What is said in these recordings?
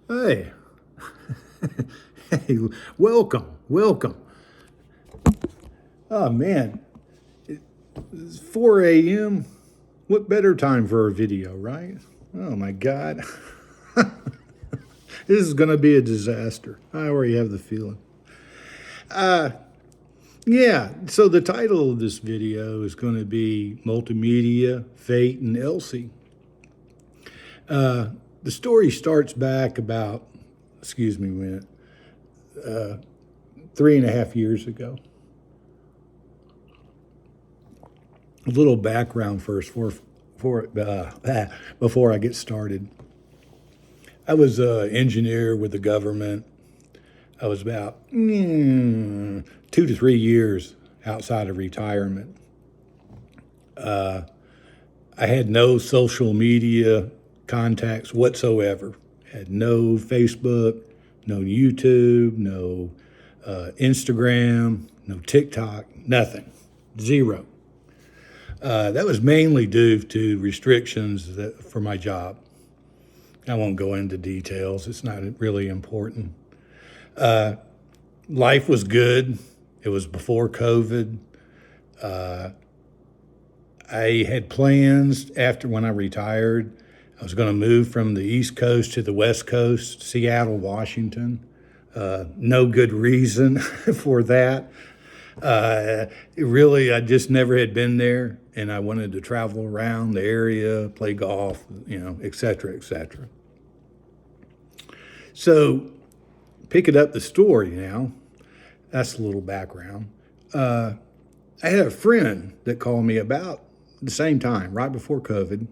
Hey, hey, welcome. Oh man, it's 4 a.m. What better time for a video, right? Oh my God, this is gonna be a disaster. I already have the feeling. Yeah, so the title of this video is going to be Multimedia, Fate, and Elsie. The story starts back about, excuse me a minute, 3.5 years ago. A little background first before I get started. I was an engineer with the government. I was about 2 to 3 years outside of retirement. I had no social media contacts whatsoever. Had no Facebook, no YouTube, no Instagram, no TikTok, nothing. Zero. That was mainly due to restrictions for my job. I won't go into details. It's not really important. Life was good. It was before COVID. I had plans after when I retired. I was going to move from the East Coast to the West Coast, Seattle, Washington. No good reason for that. Really, I just never had been there, and I wanted to travel around the area, play golf, et cetera, et cetera. So, picking up the story now, that's a little background. I had a friend that called me about the same time, right before COVID.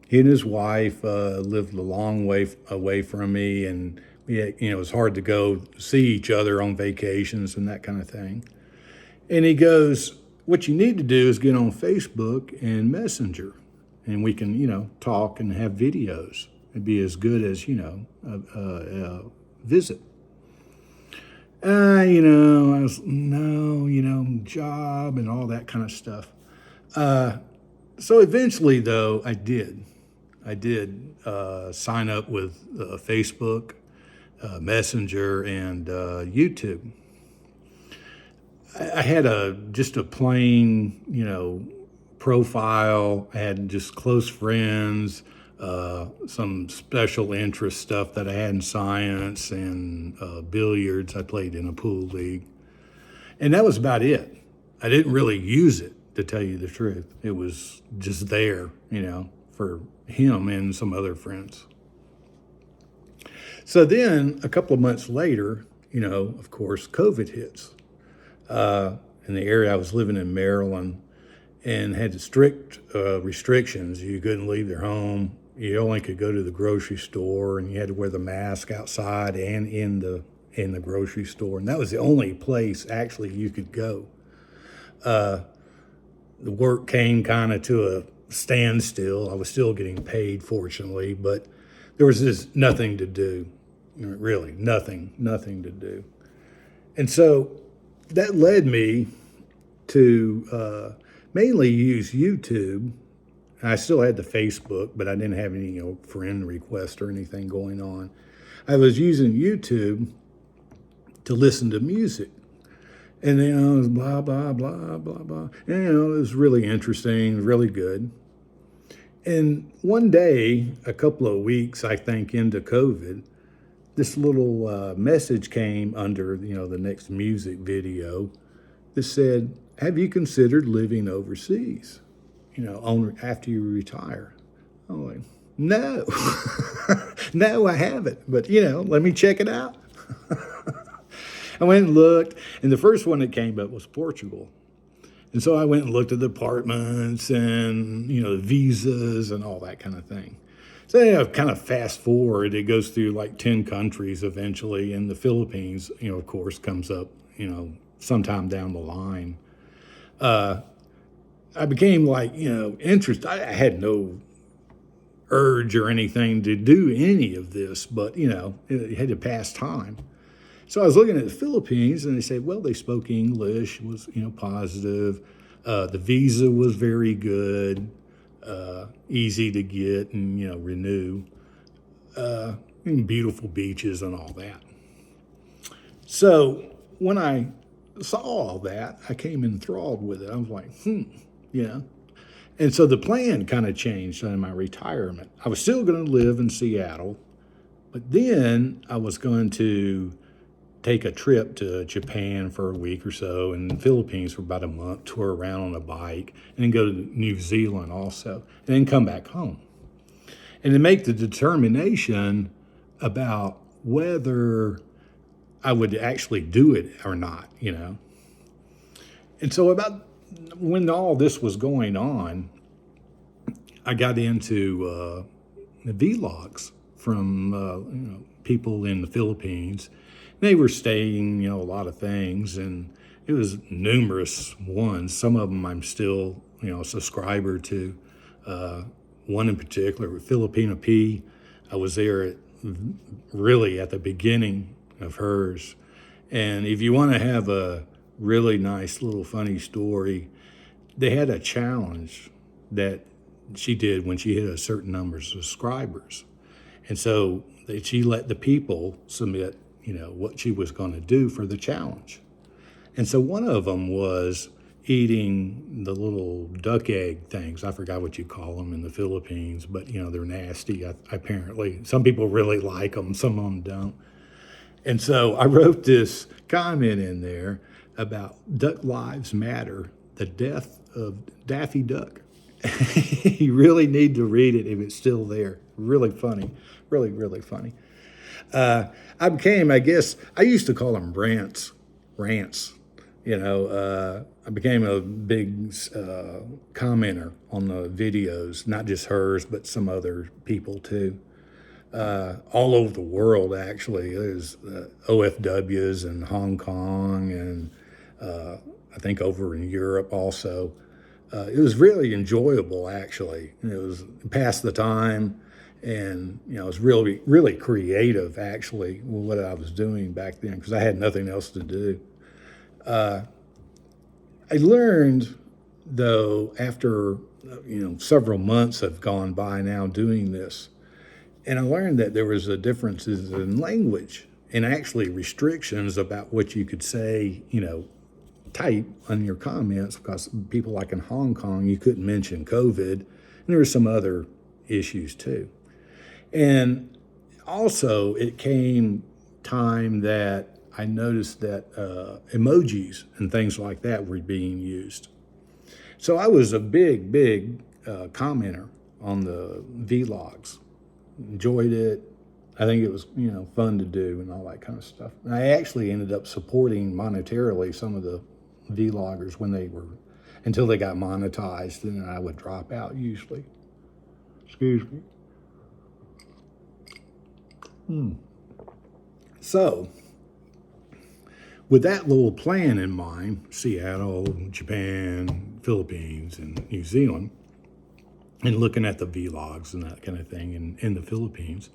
He and his wife lived a long way away from me, and it was hard to go see each other on vacations and that kind of thing. And he goes, "What you need to do is get on Facebook and Messenger, and we can, talk and have videos. It'd be as good as, a visit." I was, no, job and all that kind of stuff. So eventually, though, I did. I did sign up with Facebook, Messenger, and YouTube. I had just a plain, profile. I had just close friends, some special interest stuff that I had in science and billiards. I played in a pool league, and that was about it. I didn't really use it, to tell you the truth. It was just there, for him and some other friends. So then, a couple of months later, of course, COVID hits. In the area I was living in Maryland, and had strict restrictions. You couldn't leave your home. You only could go to the grocery store, and you had to wear the mask outside and in the grocery store. And that was the only place actually you could go. The work came kind of to a standstill. I was still getting paid, fortunately, but there was just nothing to do. Really, nothing to do. And so that led me to mainly use YouTube. I still had the Facebook, but I didn't have any friend requests or anything going on. I was using YouTube to listen to music. And it was blah, blah, blah, blah, blah. And, it was really interesting, really good. And one day, a couple of weeks, I think, into COVID, this little message came under, the next music video that said, "Have you considered living overseas, after you retire?" I'm like, no, no, I haven't. But, let me check it out. I went and looked, and the first one that came up was Portugal. And so I went and looked at the apartments and, the visas and all that kind of thing. So, kind of fast forward, it goes through like 10 countries eventually, and the Philippines, of course, comes up, sometime down the line. I became like, interested. I had no urge or anything to do any of this, but, it had to pass time. So I was looking at the Philippines, and they said, well, they spoke English, was, positive. The visa was very good, easy to get and, renew. and beautiful beaches and all that. So when I saw all that, I came enthralled with it. I was like, you know. And so the plan kind of changed in my retirement. I was still going to live in Seattle, but then I was going to take a trip to Japan for a week or so, and the Philippines for about a month, tour around on a bike, and then go to New Zealand also, and then come back home. And to make the determination about whether I would actually do it or not, you know. And so about when all this was going on, I got into the vlogs from people in the Philippines. They were stating, a lot of things, and it was numerous ones. Some of them I'm still, a subscriber to. One in particular, Filipina P. I was there really at the beginning of hers. And if you want to have a really nice little funny story, they had a challenge that she did when she hit a certain number of subscribers. And so she let the people submit, what she was going to do for the challenge. And so one of them was eating the little duck egg things. I forgot what you call them in the Philippines, but they're nasty. Apparently, some people really like them, some of them don't. And so I wrote this comment in there about Duck Lives Matter, the death of Daffy Duck. You really need to read it if it's still there. Really funny, really, really funny. I became, I used to call them rants. I became a big commenter on the videos, not just hers, but some other people too. All over the world, actually. There's OFWs in Hong Kong and I think over in Europe also. It was really enjoyable, actually. It was past the time, and it was really, really creative, actually, with what I was doing back then, because I had nothing else to do. I learned, though, after several months have gone by now doing this, and I learned that there was a differences in language and actually restrictions about what you could say, type on your comments, because people like in Hong Kong, you couldn't mention COVID, and there were some other issues too. And also, it came time that I noticed that emojis and things like that were being used. So I was a big commenter on the vlogs. Enjoyed it. I think it was, fun to do and all that kind of stuff. And I actually ended up supporting monetarily some of the vloggers until they got monetized, and then I would drop out usually. Excuse me. So, with that little plan in mind, Seattle, Japan, Philippines, and New Zealand, and looking at the vlogs and that kind of thing in the Philippines,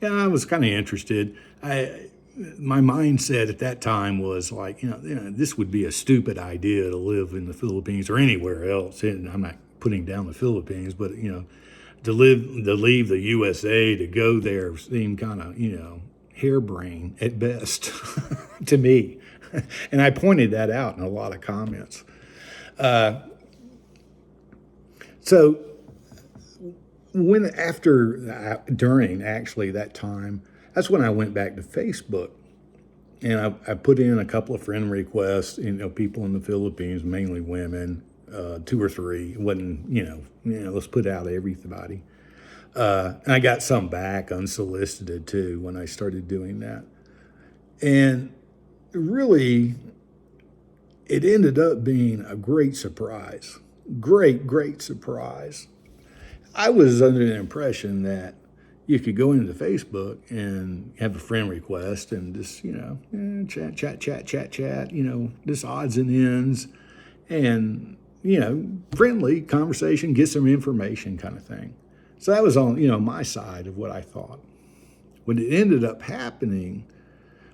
I was kind of interested. My mindset at that time was like, this would be a stupid idea to live in the Philippines or anywhere else. And I'm not putting down the Philippines, but to leave the USA to go there seemed kind of harebrained at best to me. And I pointed that out in a lot of comments. So during actually that time, that's when I went back to Facebook, and I put in a couple of friend requests, people in the Philippines, mainly women, 2 or 3. It wasn't, let's put out everybody. And I got some back unsolicited too when I started doing that. And really, it ended up being a great surprise. Great surprise. I was under the impression that you could go into Facebook and have a friend request and just, chat, just odds and ends and, friendly conversation, get some information kind of thing. So that was on, my side of what I thought. What it ended up happening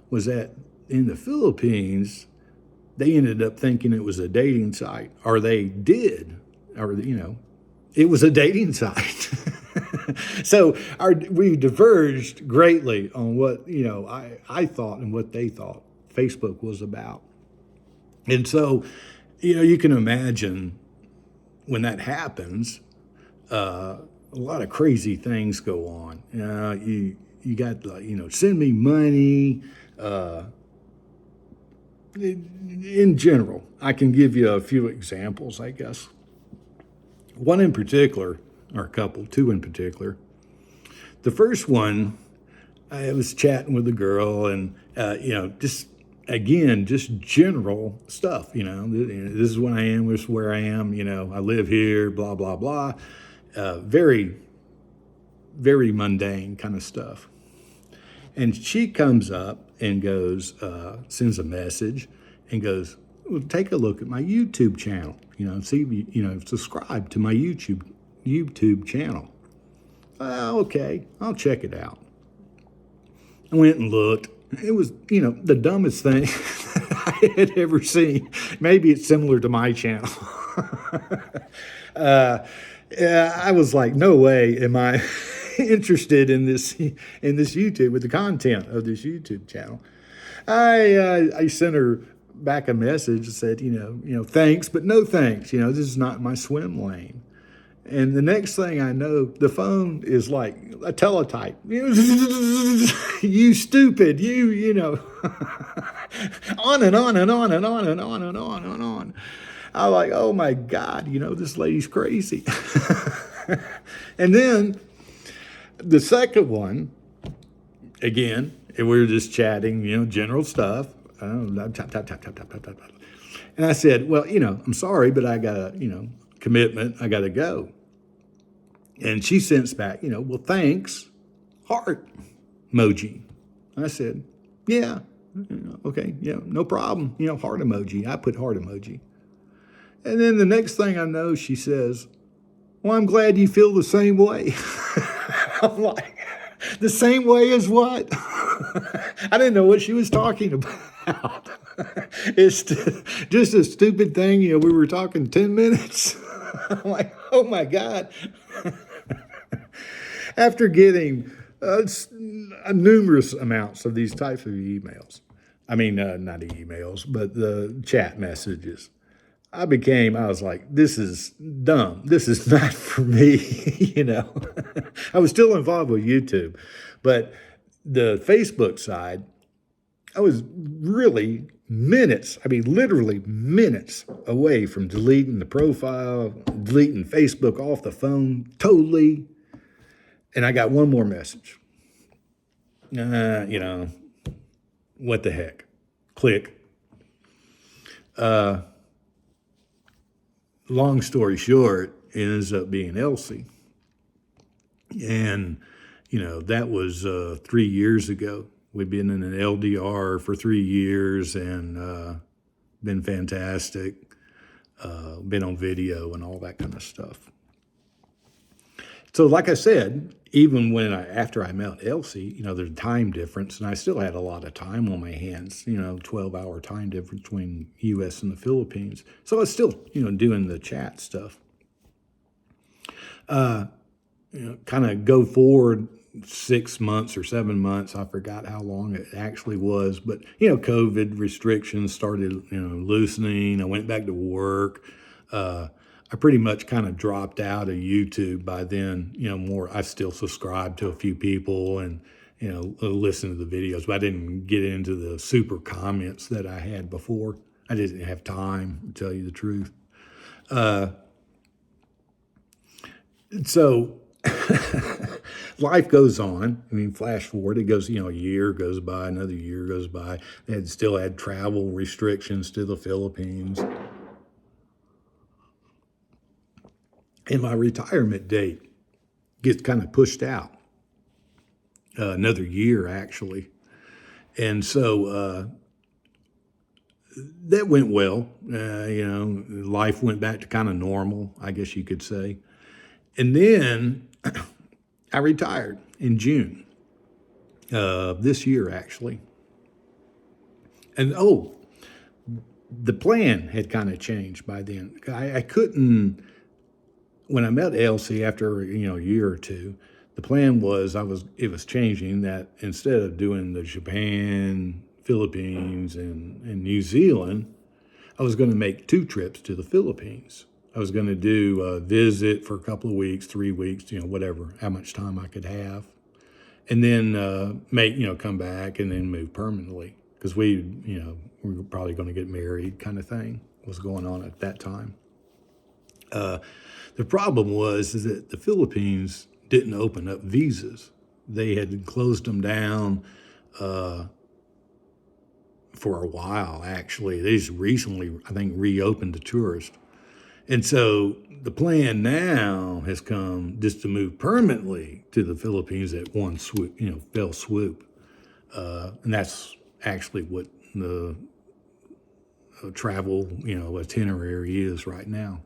was that in the Philippines, they ended up thinking it was a dating site, or they did, or, it was a dating site. So we diverged greatly on what, I thought and what they thought Facebook was about. And so, you can imagine when that happens, a lot of crazy things go on. You got, send me money. In general, I can give you a few examples, I guess. One in particular, or a couple, two in particular. The first one, I was chatting with a girl, and just again, just general stuff. This is what I am. This is where I am. I live here. Blah blah blah. Very, very mundane kind of stuff. And she comes up and goes, sends a message, and goes, well, take a look at my YouTube channel. See, subscribe to my YouTube channel. Okay, I'll check it out. I went and looked. It was, the dumbest thing I had ever seen. Maybe it's similar to my channel. I was like, no way am I interested in this YouTube, with the content of this YouTube channel. I sent her back a message that said, thanks, but no thanks. This is not my swim lane. And the next thing I know, the phone is like a teletype. You stupid, on and on and on and on and on and on and on. I'm like, oh my God, this lady's crazy. And then the second one, again, we were just chatting, general stuff. And I said, well, I'm sorry, but I got a, commitment. I got to go. And she sends back, well, thanks, heart emoji. I said, yeah, okay, yeah, no problem. Heart emoji. I put heart emoji. And then the next thing I know, she says, well, I'm glad you feel the same way. I'm like, the same way as what? I didn't know what she was talking about. It's just a stupid thing. We were talking 10 minutes. I'm like, oh my God. After getting numerous amounts of these types of emails, I mean, not emails, but the chat messages, I was like, this is dumb. This is not for me. I was still involved with YouTube, but the Facebook side, I was really literally minutes away from deleting the profile, deleting Facebook off the phone totally. And I got one more message. What the heck? Click. Long story short, it ends up being Elsie. And, that was 3 years ago. We've been in an LDR for 3 years and been fantastic. Been on video and all that kind of stuff. So like I said, even after I met Elsie, there's a time difference, and I still had a lot of time on my hands, 12-hour time difference between U.S. and the Philippines. So I was still, doing the chat stuff. Kind of go forward 6 months or 7 months. I forgot how long it actually was, but, COVID restrictions started, loosening. I went back to work. I pretty much kind of dropped out of YouTube by then, I still subscribed to a few people and, listen to the videos, but I didn't get into the super comments that I had before. I didn't have time, to tell you the truth. So life goes on. Flash forward, it goes, a year goes by, another year goes by. They still had travel restrictions to the Philippines. And my retirement date gets kind of pushed out, another year actually. And so that went well. Life went back to kind of normal, I guess you could say. And then I retired in June of this year, actually. And the plan had kind of changed by then. I couldn't when I met Elsie after a year or two, the plan was it was changing that instead of doing the Japan, Philippines, and New Zealand, I was going to make 2 trips to the Philippines. I was going to do a visit for a couple of weeks, 3 weeks, whatever, how much time I could have, and then come back and then move permanently because we were probably going to get married, kind of thing was going on at that time. The problem was is that the Philippines didn't open up visas. They had closed them down for a while, actually. They just recently, I think, reopened to tourists. And so the plan now has come just to move permanently to the Philippines at one swoop, fell swoop. And that's actually what the travel, itinerary is right now.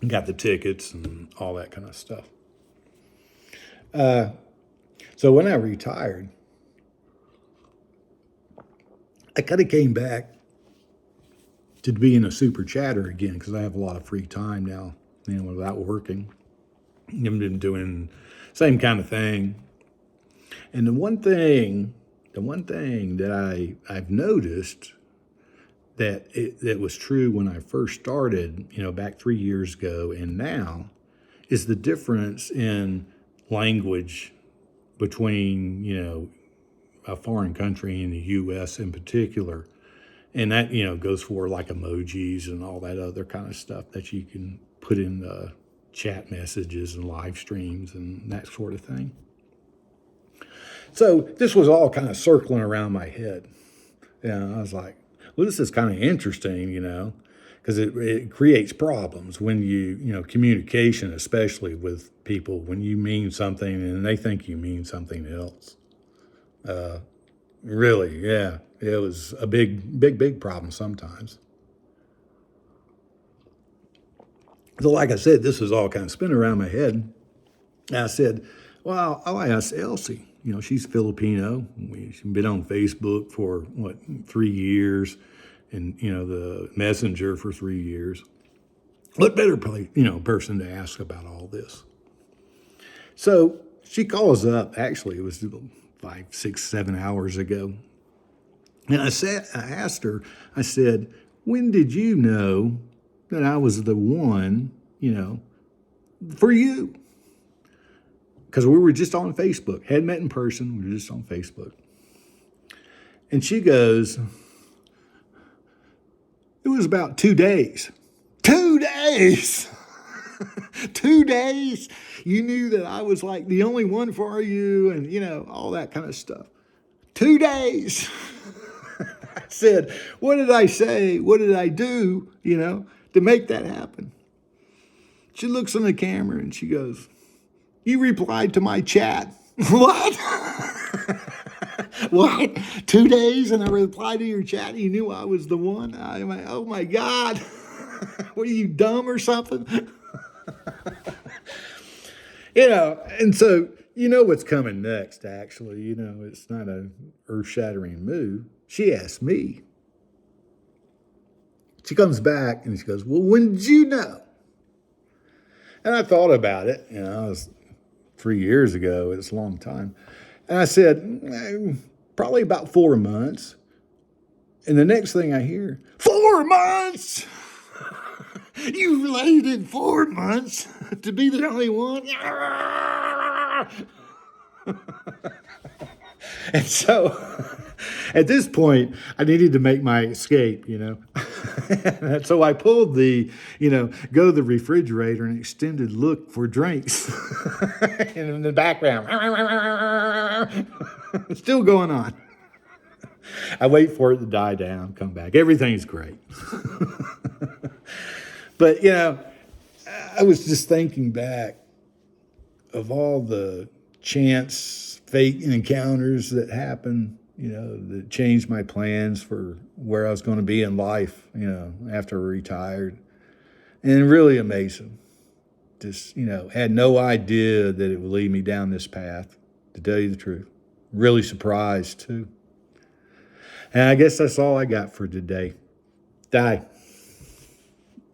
Got the tickets and all that kind of stuff. So when I retired, I kind of came back to being a super chatter again because I have a lot of free time now, without working. I've been doing the same kind of thing. And the one thing that I've noticed that was true when I first started, back 3 years ago and now, is the difference in language between, a foreign country and the U.S. in particular. And that, goes for like emojis and all that other kind of stuff that you can put in chat messages and live streams and that sort of thing. So this was all kind of circling around my head. I was like, well, this is kind of interesting, because it creates problems when communication, especially with people, when you mean something and they think you mean something else. Really, yeah, it was a big problem sometimes. So like I said, this was all kind of spinning around my head. And I said, well, I'll ask Elsie. She's Filipino. She's been on Facebook for 3 years, and the Messenger for 3 years. What better person to ask about all this? So she calls up. Actually, it was 5, 6, 7 hours ago, and I asked her. I said, "When did you know that I was the one? For you?" Because we were just on Facebook, hadn't met in person, we were just on Facebook. And she goes, it was about 2 days. 2 days! 2 days? You knew that I was like the only one for you and, all that kind of stuff. 2 days! I said, what did I say? What did I do, to make that happen? She looks in the camera and she goes, you replied to my chat. What? What? 2 days and I replied to your chat and you knew I was the one? I'm like, oh my God. What are you, dumb or something? And so, what's coming next, actually. It's not an earth-shattering move. She asked me. She comes back and she goes, well, when did you know? And I thought about it. I was 3 years ago. It's a long time. And I said, probably about 4 months. And the next thing I hear, 4 months? You waited 4 months to be the only one? And so at this point, I needed to make my escape, And so I pulled the, go to the refrigerator and extended look for drinks. And in the background, still going on. I wait for it to die down, come back. Everything's great. But, I was just thinking back of all the chance fate encounters that happened, that changed my plans for where I was going to be in life, after I retired. And really amazing. Just, had no idea that it would lead me down this path, to tell you the truth. Really surprised, too. And I guess that's all I got for today. Die.